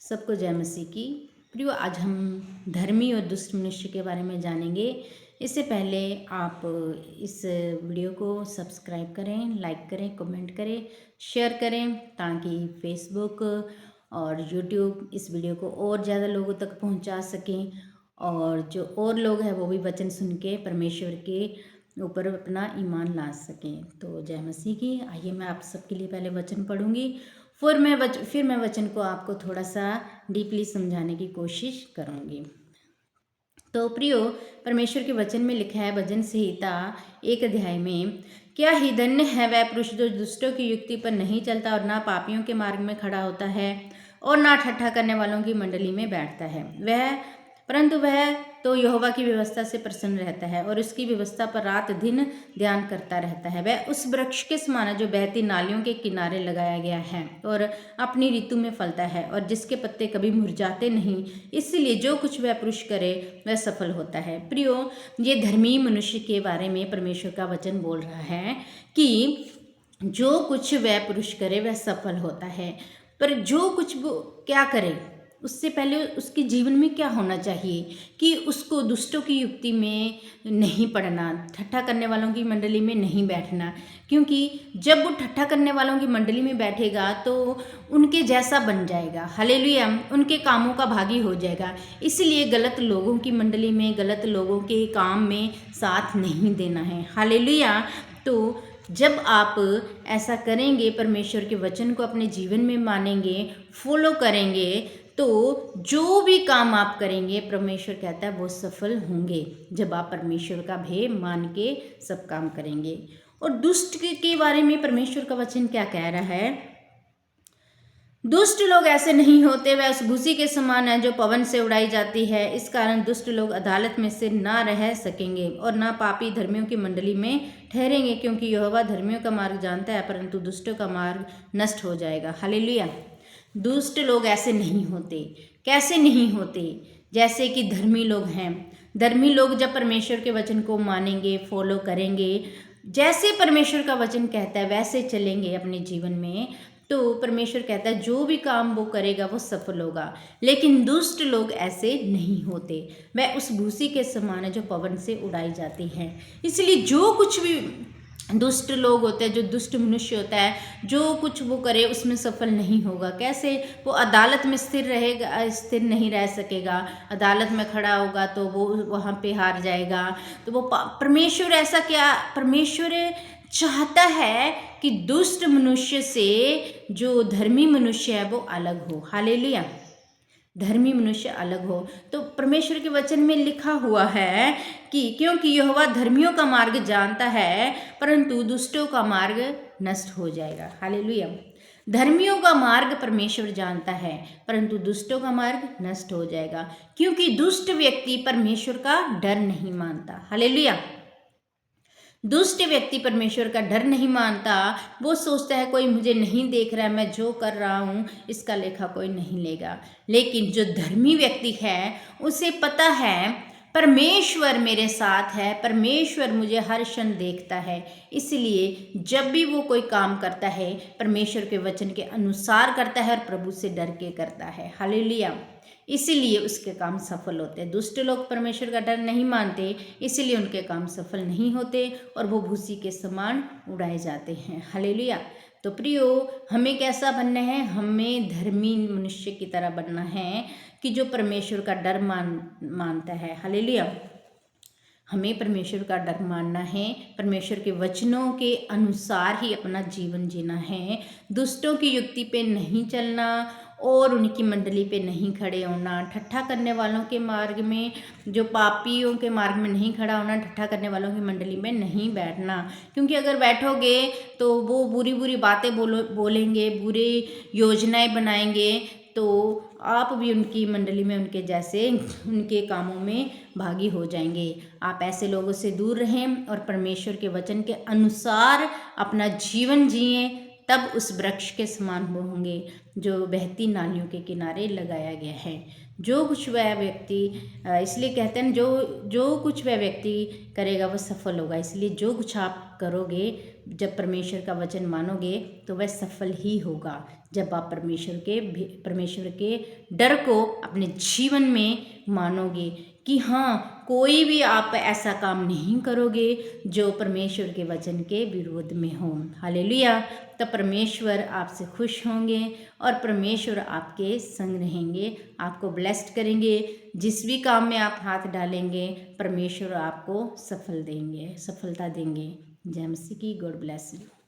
सबको जय मसीह की। प्रियो, आज हम धर्मी और दुष्ट मनुष्य के बारे में जानेंगे। इससे पहले आप इस वीडियो को सब्सक्राइब करें, लाइक करें, कमेंट करें, शेयर करें, ताकि फेसबुक और यूट्यूब इस वीडियो को और ज़्यादा लोगों तक पहुंचा सकें और जो और लोग हैं वो भी वचन सुन के परमेश्वर के ऊपर अपना ईमान ला सकें। तो जय मसीह की। आइए मैं आप सबके लिए पहले वचन पढ़ूंगी, फिर मैं वचन को आपको थोड़ा सा डीपली समझाने की कोशिश करूंगी। तो प्रियो, परमेश्वर के वचन में लिखा है भजन संहिता 1 अध्याय में, क्या ही धन्य है वह पुरुष जो दुष्टों की युक्ति पर नहीं चलता और ना पापियों के मार्ग में खड़ा होता है और ना ठट्ठा करने वालों की मंडली में बैठता है। परंतु वह तो यहोवा की व्यवस्था से प्रसन्न रहता है और उसकी व्यवस्था पर रात दिन ध्यान करता रहता है। वह उस वृक्ष के समान है जो बहती नालियों के किनारे लगाया गया है और अपनी ऋतु में फलता है और जिसके पत्ते कभी मुरझाते नहीं। इसलिए जो कुछ वह पुरुष करे वह सफल होता है। प्रियो, ये धर्मी मनुष्य के बारे में परमेश्वर का वचन बोल रहा है कि जो कुछ वह पुरुष करे वह सफल होता है। पर जो कुछ वो क्या करे उससे पहले उसके जीवन में क्या होना चाहिए कि उसको दुष्टों की युक्ति में नहीं पड़ना, ठट्ठा करने वालों की मंडली में नहीं बैठना। क्योंकि जब वो ठट्ठा करने वालों की मंडली में बैठेगा तो उनके जैसा बन जाएगा। हालेलुया, उनके कामों का भागी हो जाएगा। इसलिए गलत लोगों की मंडली में, गलत लोगों के काम में साथ नहीं देना है। हालेलुया। तो जब आप ऐसा करेंगे, परमेश्वर के वचन को अपने जीवन में मानेंगे, फॉलो करेंगे, तो जो भी काम आप करेंगे परमेश्वर कहता है वो सफल होंगे। जब आप परमेश्वर का भय मान के सब काम करेंगे। और दुष्ट के बारे में परमेश्वर का वचन क्या कह रहा है? दुष्ट लोग ऐसे नहीं होते, वह उस भूसी के समान है जो पवन से उड़ाई जाती है। इस कारण दुष्ट लोग अदालत में से ना रह सकेंगे और ना पापी धर्मियों की मंडली में ठहरेंगे, क्योंकि यहोवा धर्मियों का मार्ग जानता है परंतु दुष्टों का मार्ग नष्ट हो जाएगा। हालेलुया। दुष्ट लोग ऐसे नहीं होते। कैसे नहीं होते? जैसे कि धर्मी लोग हैं। धर्मी लोग जब परमेश्वर के वचन को मानेंगे, फॉलो करेंगे, जैसे परमेश्वर का वचन कहता है वैसे चलेंगे अपने जीवन में, तो परमेश्वर कहता है जो भी काम वो करेगा वो सफल होगा। लेकिन दुष्ट लोग ऐसे नहीं होते, वह उस भूसी के समान है जो पवन से उड़ाई जाती है। इसलिए जो कुछ भी दुष्ट लोग होते हैं, जो दुष्ट मनुष्य होता है, जो कुछ वो करे उसमें सफल नहीं होगा। कैसे? वो अदालत में स्थिर रहेगा, स्थिर नहीं रह सकेगा। अदालत में खड़ा होगा तो वो वहाँ पे हार जाएगा। तो वो परमेश्वर ऐसा क्या, परमेश्वर चाहता है कि दुष्ट मनुष्य से जो धर्मी मनुष्य है वो अलग हो। हालेलुया। धर्मी मनुष्य अलग हो। तो परमेश्वर के वचन में लिखा हुआ है कि क्योंकि यहोवा धर्मियों का मार्ग जानता है परंतु दुष्टों का मार्ग नष्ट हो जाएगा। हालेलुया। धर्मियों का मार्ग परमेश्वर जानता है परंतु दुष्टों का मार्ग नष्ट हो जाएगा, क्योंकि दुष्ट व्यक्ति परमेश्वर का डर नहीं मानता। हालेलुया। दुष्ट व्यक्ति परमेश्वर का डर नहीं मानता। वो सोचता है कोई मुझे नहीं देख रहा है, मैं जो कर रहा हूँ इसका लेखा कोई नहीं लेगा। लेकिन जो धर्मी व्यक्ति है उसे पता है परमेश्वर मेरे साथ है, परमेश्वर मुझे हर क्षण देखता है। इसलिए जब भी वो कोई काम करता है परमेश्वर के वचन के अनुसार करता है और प्रभु से डर के करता है। हालेलुया। इसीलिए उसके काम सफल होते हैं। दुष्ट लोग परमेश्वर का डर नहीं मानते, इसीलिए उनके काम सफल नहीं होते और वो भूसी के समान उड़ाए जाते हैं। हालेलुया। तो प्रियो, हमें कैसा बनना है? हमें धर्मी मनुष्य की तरह बनना है कि जो परमेश्वर का डर मानता है। हालेलुया। हमें परमेश्वर का डर मानना है, परमेश्वर के वचनों के अनुसार ही अपना जीवन जीना है। दुष्टों की युक्ति पे नहीं चलना और उनकी मंडली पे नहीं खड़े होना। ठट्ठा करने वालों के मार्ग में, जो पापियों के मार्ग में नहीं खड़ा होना। ठट्ठा करने वालों की मंडली में नहीं बैठना, क्योंकि अगर बैठोगे तो वो बुरी बुरी बातें बोलेंगे, बुरी योजनाएं बनाएंगे, तो आप भी उनकी मंडली में उनके जैसे उनके कामों में भागी हो जाएंगे। आप ऐसे लोगों से दूर रहें और परमेश्वर के वचन के अनुसार अपना जीवन जिएं, तब उस वृक्ष के समान वो होंगे जो बहती नालियों के किनारे लगाया गया है। जो कुछ वह व्यक्ति, इसलिए कहते हैं जो कुछ वह व्यक्ति करेगा वह सफल होगा। इसलिए जो कुछ आप करोगे, जब परमेश्वर का वचन मानोगे तो वह सफल ही होगा। जब आप परमेश्वर के डर को अपने जीवन में मानोगे कि हाँ, कोई भी आप ऐसा काम नहीं करोगे जो परमेश्वर के वचन के विरोध में हो। हालेलुया। तब परमेश्वर आपसे खुश होंगे और परमेश्वर आपके संग रहेंगे, आपको ब्लेस्ड करेंगे। जिस भी काम में आप हाथ डालेंगे परमेश्वर आपको सफलता देंगे। जय मसीह की। God bless you.